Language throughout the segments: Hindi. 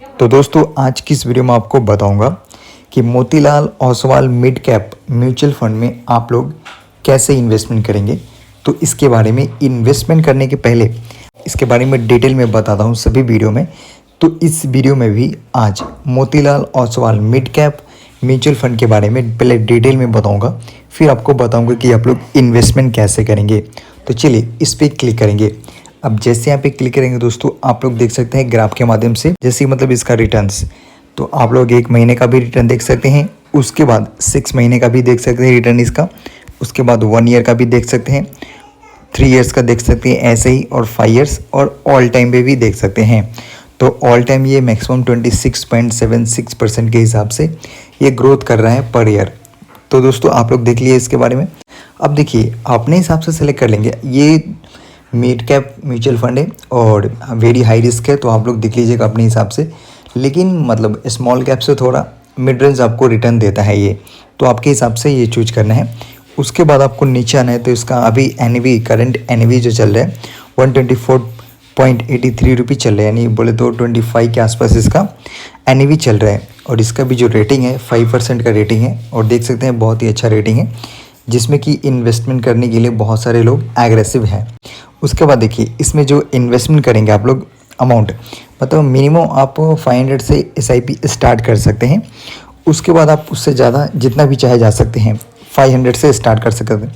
तो दोस्तों आज की इस वीडियो में आपको बताऊंगा कि Motilal Oswal mid cap mutual fund में आप लोग कैसे इन्वेस्टमेंट करेंगे। तो इसके बारे में इन्वेस्टमेंट करने के पहले इसके बारे में डिटेल में बताता हूं सभी वीडियो में। तो इस वीडियो में भी आज Motilal Oswal mid cap mutual fund के बारे में पहले डिटेल में बताऊंगा, फिर आपको बताऊंगा कि आप लोग इन्वेस्टमेंट कैसे करेंगे। तो चलिए इस पर क्लिक करेंगे। अब जैसे यहाँ पे क्लिक करेंगे दोस्तों, आप लोग देख सकते हैं ग्राफ के माध्यम से जैसे मतलब इसका रिटर्न्स। तो आप लोग 1 महीने का भी रिटर्न देख सकते हैं, उसके बाद 6 महीने का भी देख सकते हैं रिटर्न इसका, उसके बाद 1 ईयर का भी देख सकते हैं, 3 ईयर्स का देख सकते हैं ऐसे ही, और 5 ईयर्स और ऑल टाइम पे भी देख सकते हैं। तो ऑल टाइम ये मैक्सिमम 26.76% के हिसाब से ये ग्रोथ कर रहा है पर ईयर। तो दोस्तों आप लोग देख लिए इसके बारे में। अब देखिए अपने हिसाब से सेलेक्ट कर लेंगे। ये मिड कैप म्यूचुअल फंड है और वेरी हाई रिस्क है, तो आप लोग देख लीजिएगा अपने हिसाब से। लेकिन मतलब स्मॉल कैप से थोड़ा मिड रेंज आपको रिटर्न देता है ये, तो आपके हिसाब से ये चूज करना है। उसके बाद आपको नीचे आना है। तो इसका अभी एनवी करंट एनवी जो चल रहा है 124.83 रुपये चल रहा है, यानी बोले तो 25 के आसपास इसका एनवी चल रहा है। और इसका भी जो रेटिंग है 5% का रेटिंग है, और देख सकते हैं बहुत ही अच्छा रेटिंग है, जिसमें कि इन्वेस्टमेंट करने के लिए बहुत सारे लोग एग्रेसिव हैं। उसके बाद देखिए इसमें जो इन्वेस्टमेंट करेंगे आप लोग अमाउंट, मतलब मिनिमम आप 500 से SIP स्टार्ट कर सकते हैं। उसके बाद आप उससे ज़्यादा जितना भी चाहे जा सकते हैं, 500 से स्टार्ट कर सकते हैं।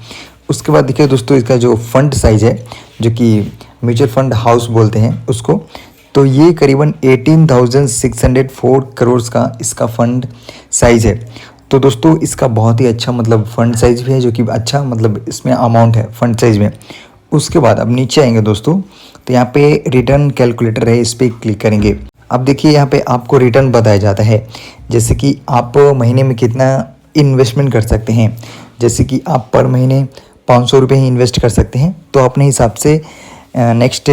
उसके बाद देखिए दोस्तों इसका जो फंड साइज है, जो कि म्यूचुअल फंड हाउस बोलते हैं उसको, तो ये करीबन 18,604 करोड़ का इसका फंड साइज है। तो दोस्तों इसका बहुत ही अच्छा मतलब फंड साइज भी है, जो कि अच्छा मतलब इसमें अमाउंट है फंड साइज में। उसके बाद अब नीचे आएंगे दोस्तों, तो यहाँ पे रिटर्न कैलकुलेटर है, इस पर क्लिक करेंगे। अब देखिए यहाँ पे आपको रिटर्न बताया जाता है, जैसे कि आप महीने में कितना इन्वेस्टमेंट कर सकते हैं। जैसे कि आप पर महीने 500 रुपये ही इन्वेस्ट कर सकते हैं। तो अपने हिसाब से नेक्स्ट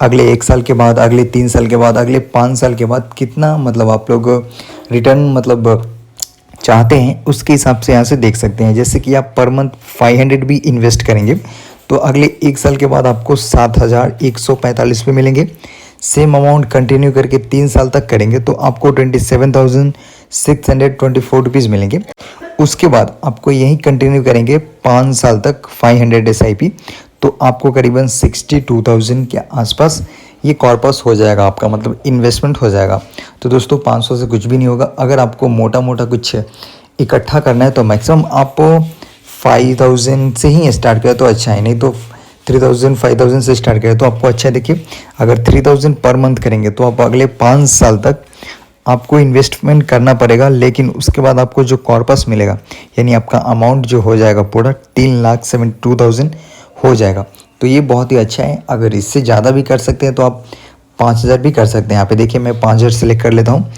अगले 1 साल के बाद, अगले 3 साल के बाद, अगले 5 साल के बाद कितना मतलब आप लोग रिटर्न मतलब चाहते हैं, उसके हिसाब से यहाँ से देख सकते हैं। जैसे कि आप पर मंथ 500 भी इन्वेस्ट करेंगे तो अगले 1 साल के बाद आपको 7,145 रुपये मिलेंगे। सेम अमाउंट कंटिन्यू करके 3 साल तक करेंगे तो आपको 27,624 रुपीज़ मिलेंगे। उसके बाद आपको यही कंटिन्यू करेंगे 5 साल तक 500 SIP, तो आपको करीबन 62,000 के आसपास ये कॉर्पस हो जाएगा आपका, मतलब इन्वेस्टमेंट हो जाएगा। तो दोस्तों 500 से कुछ भी नहीं होगा। अगर आपको मोटा मोटा कुछ इकट्ठा करना है तो मैक्सिमम आप 5,000 से ही स्टार्ट करें तो अच्छा है, नहीं तो 3,000 5,000 से स्टार्ट करें तो आपको अच्छा है। देखिए अगर 3,000 पर मंथ करेंगे तो आप अगले 5 साल तक आपको इन्वेस्टमेंट करना पड़ेगा, लेकिन उसके बाद आपको जो कॉर्पस मिलेगा, यानी आपका अमाउंट जो हो जाएगा पूरा 3,72,000 हो जाएगा। तो ये बहुत ही अच्छा है। अगर इससे ज़्यादा भी कर सकते हैं तो आप 5,000 भी कर सकते हैं। यहाँ पे देखिए मैं 5,000 सेलेक्ट कर लेता हूँ,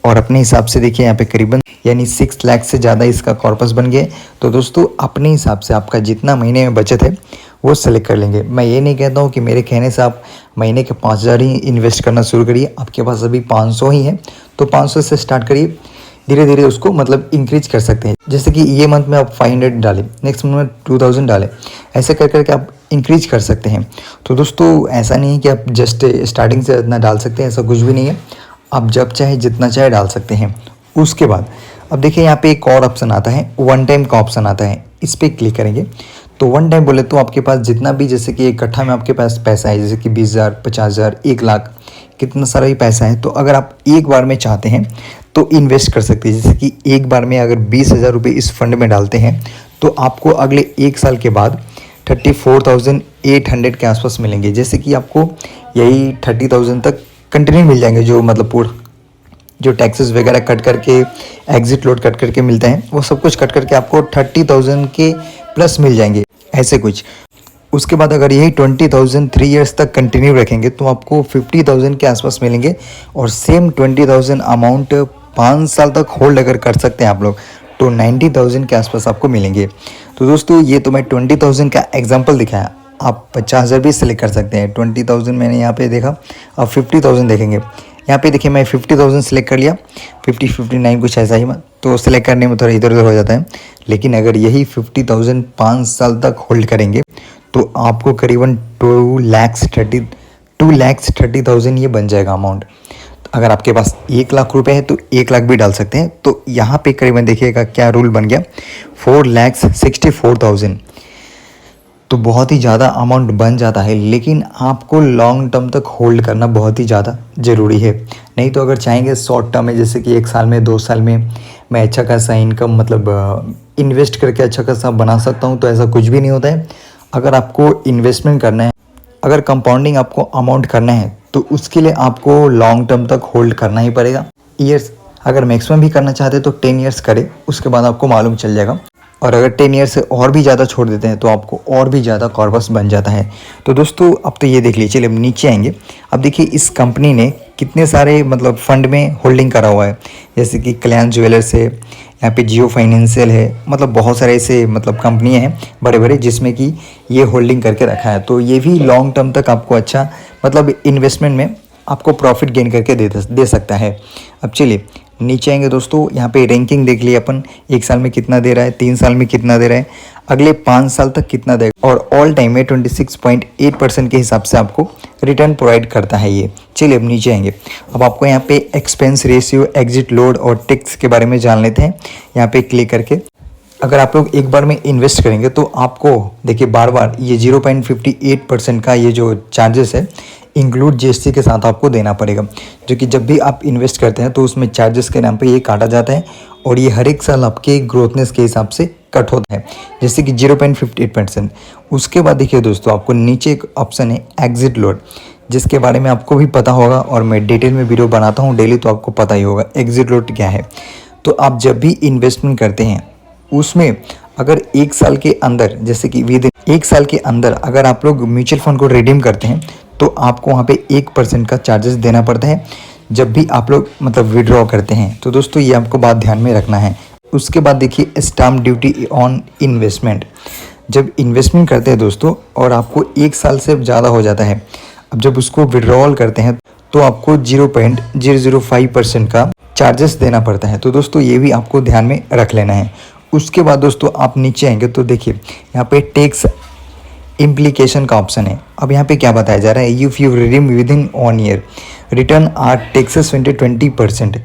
और अपने हिसाब से देखिए यहाँ पे करीबन यानी 6 लाख से ज़्यादा इसका कॉर्पस बन गया। तो दोस्तों अपने हिसाब से आपका जितना महीने में बचत है वो सेलेक्ट कर लेंगे। मैं ये नहीं कहता हूँ कि मेरे कहने से आप महीने के 5,000 ही इन्वेस्ट करना शुरू करिए। आपके पास अभी 500 ही है तो 500 से स्टार्ट करिए, धीरे धीरे उसको मतलब इंक्रीज कर सकते हैं। जैसे कि ये मंथ में आप 500 डालें, नेक्स्ट मंथ में 2,000 डालें, ऐसे कर करके आप इंक्रीज कर सकते हैं। तो दोस्तों ऐसा नहीं है कि आप जस्ट स्टार्टिंग से इतना डाल सकते हैं, ऐसा कुछ भी नहीं है। आप जब चाहे जितना चाहे डाल सकते हैं। उसके बाद अब देखिए यहाँ पे एक और ऑप्शन आता है, वन टाइम का ऑप्शन आता है, इस पर क्लिक करेंगे। तो वन टाइम बोले तो आपके पास जितना भी, जैसे कि इकट्ठा में आपके पास पैसा है, जैसे कि 20,000 50,000 1 लाख, कितना सारा ही पैसा है, तो अगर आप एक बार में चाहते हैं तो इन्वेस्ट कर सकते हैं। जैसे कि एक बार में अगर 20,000 रुपये इस फंड में डालते हैं तो आपको अगले 1 साल के बाद 34,800 के आसपास मिलेंगे। जैसे कि आपको यही 30,000 तक कंटिन्यू मिल जाएंगे, जो मतलब पूरा जो टैक्सेस वगैरह कट करके, एग्जिट लोड कट करके मिलता है, वो सब कुछ कट करके आपको 30,000 के प्लस मिल जाएंगे, ऐसे कुछ। उसके बाद अगर यही 20,000 3 ईयर्स तक कंटिन्यू रखेंगे तो आपको 50,000 के आसपास मिलेंगे, और सेम 20,000 अमाउंट 5 साल तक होल्ड अगर कर सकते हैं आप लोग तो 90,000 के आसपास आपको मिलेंगे। तो दोस्तों ये तो मैं 20,000 का एग्जाम्पल दिखाया, आप 50,000 भी सिलेक्ट कर सकते हैं। 20,000 मैंने यहाँ पे देखा, अब 50,000 देखेंगे। यहाँ पे देखिए मैं 50,000 सेलेक्ट कर लिया, 59 कुछ ऐसा ही, तो सेलेक्ट करने में थोड़ा इधर उधर हो जाता है। लेकिन अगर यही 50,000 5 साल तक होल्ड करेंगे तो आपको करीबन 2,30,000 ये बन जाएगा अमाउंट। तो अगर आपके पास 1 लाख रुपए है तो 1 लाख भी डाल सकते हैं। तो यहाँ पे करीबन देखिएगा क्या रूल बन गया, 4,64,000। तो बहुत ही ज़्यादा अमाउंट बन जाता है, लेकिन आपको लॉन्ग टर्म तक होल्ड करना बहुत ही ज़्यादा ज़रूरी है। नहीं तो अगर चाहेंगे शॉर्ट टर्म में, जैसे कि 1 साल में 2 साल में मैं अच्छा खासा इनकम मतलब इन्वेस्ट करके अच्छा खासा बना सकता हूँ, तो ऐसा कुछ भी नहीं होता है। अगर आपको इन्वेस्टमेंट करना है, अगर कंपाउंडिंग आपको अमाउंट करना है, तो उसके लिए आपको लॉन्ग टर्म तक होल्ड करना ही पड़ेगा। ईयर्स अगर मैक्सिमम भी करना चाहते हैं तो 10 ईयर्स करें, उसके बाद आपको मालूम चल जाएगा। और अगर 10 ईयर से और भी ज़्यादा छोड़ देते हैं तो आपको और भी ज़्यादा कॉर्पस बन जाता है। तो दोस्तों अब तो ये देख लीजिए, चलिए अब नीचे आएंगे। अब देखिए इस कंपनी ने कितने सारे मतलब फ़ंड में होल्डिंग करा हुआ है, जैसे कि कल्याण ज्वेलर्स है, यहाँ पे जियो फाइनेंशियल है, मतलब बहुत सारे ऐसे मतलब कंपनियाँ हैं बड़े बड़े जिसमें कि ये होल्डिंग करके रखा है। तो ये भी लॉन्ग टर्म तक आपको अच्छा मतलब इन्वेस्टमेंट में आपको प्रॉफिट गेन करके दे सकता है। अब चलिए नीचे आएंगे दोस्तों, यहाँ पे रैंकिंग देख लिया अपन, 1 साल में कितना दे रहा है, 3 साल में कितना दे रहा है, अगले 5 साल तक कितना देगा, और ऑल टाइम में 26.8% के हिसाब से आपको रिटर्न प्रोवाइड करता है ये। चलिए अब नीचे आएंगे। अब आपको यहाँ पे एक्सपेंस रेशियो, एग्जिट लोड और टैक्स के बारे में जान लेते हैं। यहाँ पे क्लिक करके अगर आप लोग एक बार में इन्वेस्ट करेंगे तो आपको देखिए बार बार ये 0.58% का ये जो चार्जेस है इंक्लूड जीएसटी के साथ आपको देना पड़ेगा, जो कि जब भी आप इन्वेस्ट करते हैं तो उसमें चार्जेस के नाम पे ये काटा जाता है, और ये हर एक साल आपके ग्रोथनेस के हिसाब से कट होता है, जैसे कि 0.58%। उसके बाद देखिए दोस्तों आपको नीचे एक ऑप्शन है एग्जिट लोड, जिसके बारे में आपको भी पता होगा और मैं डिटेल में वीडियो बनाता हूँ डेली, तो आपको पता ही होगा एग्जिट लोड क्या है। तो आप जब भी इन्वेस्टमेंट करते हैं उसमें अगर 1 साल के अंदर, जैसे कि विद 1 साल के अंदर अगर आप लोग म्यूचुअल फंड को रिडीम करते हैं तो आपको वहाँ पे 1% का चार्जेस देना पड़ता है जब भी आप लोग मतलब विड्रॉ करते हैं। तो दोस्तों ये आपको बात ध्यान में रखना है। उसके बाद देखिए स्टाम्प ड्यूटी ऑन इन्वेस्टमेंट, जब इन्वेस्टमेंट करते हैं दोस्तों और आपको 1 साल से ज़्यादा हो जाता है, अब जब उसको विड्रॉल करते हैं तो आपको 0.005% का चार्जेस देना पड़ता है। तो दोस्तों ये भी आपको ध्यान में रख लेना है। उसके बाद दोस्तों आप नीचे आएंगे तो देखिए यहाँ पे टैक्स इम्प्लीकेशन का ऑप्शन है। अब यहाँ पे क्या बताया जा रहा है, if you redeem within 1 year return are taxes 20%।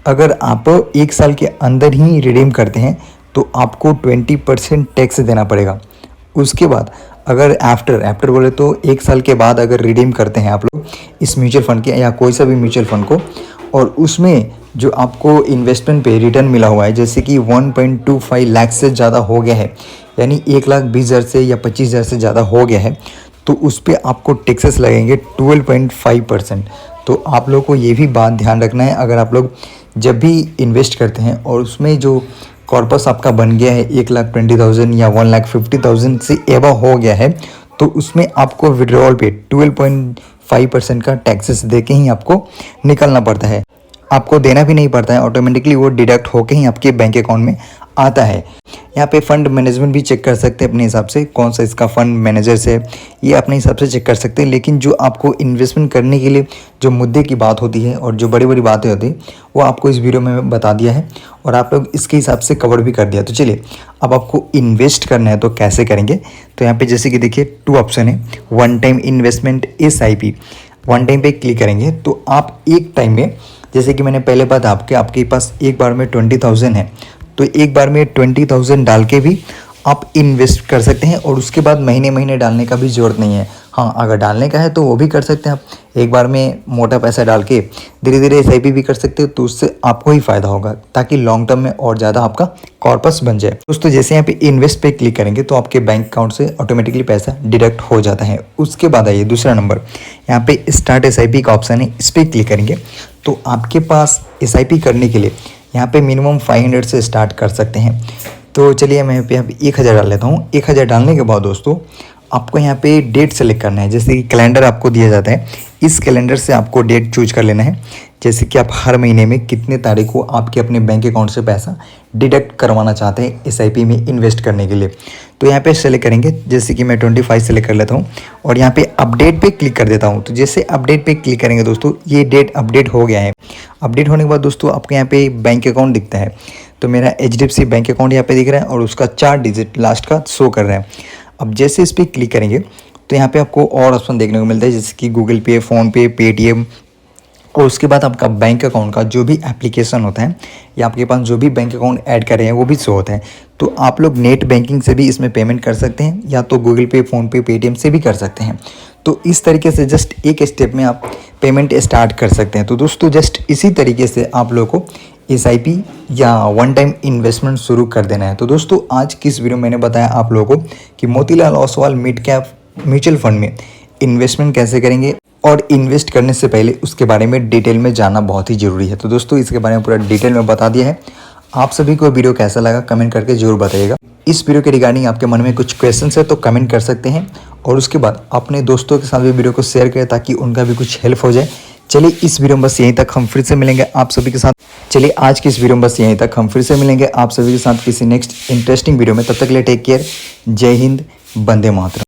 अगर आप 1 साल के अंदर ही रिडीम करते हैं तो आपको 20% टैक्स देना पड़ेगा। उसके बाद अगर आफ्टर बोले तो 1 साल के बाद अगर रिडीम करते हैं आप लोग इस म्यूचुअल फंड के या कोई सा भी म्यूचुअल फंड को, और उसमें जो आपको इन्वेस्टमेंट पे रिटर्न मिला हुआ है जैसे कि 1.25 लाख से ज़्यादा हो गया है, यानी 1,20,000 से या 25,000 से ज़्यादा हो गया है, तो उस पर आपको टैक्सेस लगेंगे 12.5%। तो आप लोग को ये भी बात ध्यान रखना है, अगर आप लोग जब भी इन्वेस्ट करते हैं और उसमें जो कॉर्पस आपका बन गया है 1,20,000 या 1,50,000 से एबव हो गया है, तो उसमें आपको विड्रॉल पे 12.5% का टैक्सेस दे के ही आपको निकलना पड़ता है। आपको देना भी नहीं पड़ता है, ऑटोमेटिकली वो डिडक्ट होके ही आपके बैंक अकाउंट में आता है। यहाँ पे फंड मैनेजमेंट भी चेक कर सकते हैं अपने हिसाब से, कौन सा इसका फंड मैनेजर से, ये अपने हिसाब से चेक कर सकते हैं। लेकिन जो आपको इन्वेस्टमेंट करने के लिए जो मुद्दे की बात होती है और जो बड़ी बड़ी बातें होती हैं वो आपको इस वीडियो में बता दिया है और आप लोग इसके हिसाब से कवर भी कर दिया। तो चलिए अब आपको इन्वेस्ट करना है तो कैसे करेंगे, तो यहाँ पे जैसे कि देखिए 2 ऑप्शन है, one time investment SIP। One time पे क्लिक करेंगे तो आप एक टाइम में, जैसे कि मैंने पहले बात आपके पास एक बार में 20,000 है तो एक बार में 20,000 डाल के भी आप इन्वेस्ट कर सकते हैं, और उसके बाद महीने महीने डालने का भी ज़रूरत नहीं है। हाँ, अगर डालने का है तो वो भी कर सकते हैं आप, एक बार में मोटा पैसा डाल के धीरे धीरे SIP भी कर सकते हो, तो उससे आपको ही फ़ायदा होगा ताकि लॉन्ग टर्म में और ज़्यादा आपका कॉर्पस बन जाए। दोस्तों जैसे यहाँ पे इन्वेस्ट पे क्लिक करेंगे तो आपके बैंक अकाउंट से ऑटोमेटिकली पैसा डिडक्ट हो जाता है। उसके बाद आइए दूसरा नंबर, यहाँ पे स्टार्ट SIP का ऑप्शन है, इस पर क्लिक करेंगे तो आपके पास SIP करने के लिए यहाँ पे मिनिमम 500 से स्टार्ट कर सकते हैं। तो चलिए मैं यहाँ पे 1,000 डाल लेता हूँ। 1,000 डालने के बाद दोस्तों आपको यहाँ पे डेट सेलेक्ट करना है, जैसे कि कैलेंडर आपको दिया जाता है, इस कैलेंडर से आपको डेट चूज कर लेना है, जैसे कि आप हर महीने में कितने तारीख को आपके अपने बैंक अकाउंट से पैसा डिडक्ट करवाना चाहते हैं SIP में इन्वेस्ट करने के लिए। तो यहाँ पे सेलेक्ट करेंगे, जैसे कि मैं 25 सेलेक्ट कर लेता हूँ और यहाँ पे अपडेट पे क्लिक कर देता हूँ। तो जैसे अपडेट पे क्लिक करेंगे दोस्तों ये डेट अपडेट हो गया है। अपडेट होने के बाद दोस्तों आपको यहाँ पे बैंक अकाउंट दिखता है, तो मेरा HDFC बैंक अकाउंट यहाँ पे दिख रहा है और उसका 4 डिजिट लास्ट का शो कर रहा है। अब जैसे इस पर क्लिक करेंगे तो यहाँ पे आपको और ऑप्शन देखने को मिलता है, जैसे कि गूगल पे, फ़ोन पे, पेटीएम, और उसके बाद आपका बैंक अकाउंट का जो भी एप्लीकेशन होता है या आपके पास जो भी बैंक अकाउंट ऐड कर रहे हैं वो भी शो होता है। तो आप लोग नेट बैंकिंग से भी इसमें पेमेंट कर सकते हैं या तो गूगल पे, फ़ोनपे, पेटीएम से भी कर सकते हैं। तो इस तरीके से जस्ट एक स्टेप में आप पेमेंट स्टार्ट कर सकते हैं। तो दोस्तों जस्ट इसी तरीके से आप लोगों को SIP या वन टाइम इन्वेस्टमेंट शुरू कर देना है। तो दोस्तों आज की इस वीडियो में मैंने बताया आप लोगों को कि Motilal Oswal mid cap mutual fund में इन्वेस्टमेंट कैसे करेंगे और इन्वेस्ट करने से पहले उसके बारे में डिटेल में जानना बहुत ही ज़रूरी है। तो दोस्तों इसके बारे में पूरा डिटेल में बता दिया है। आप सभी को वीडियो कैसा लगा कमेंट करके जरूर बताइएगा। इस वीडियो के रिगार्डिंग आपके मन में कुछ क्वेश्चंस है तो कमेंट कर सकते हैं और उसके बाद अपने दोस्तों के साथ भी वीडियो को शेयर करें ताकि उनका भी कुछ हेल्प हो जाए। चलिए इस वीडियो में बस यहीं तक, हम फिर से मिलेंगे आप सभी के साथ। चलिए आज की इस वीडियो में बस यहीं तक, हम फिर से मिलेंगे आप सभी के साथ किसी नेक्स्ट इंटरेस्टिंग वीडियो में। तब तक के लिए टेक केयर। जय हिंद, वंदे मातरम।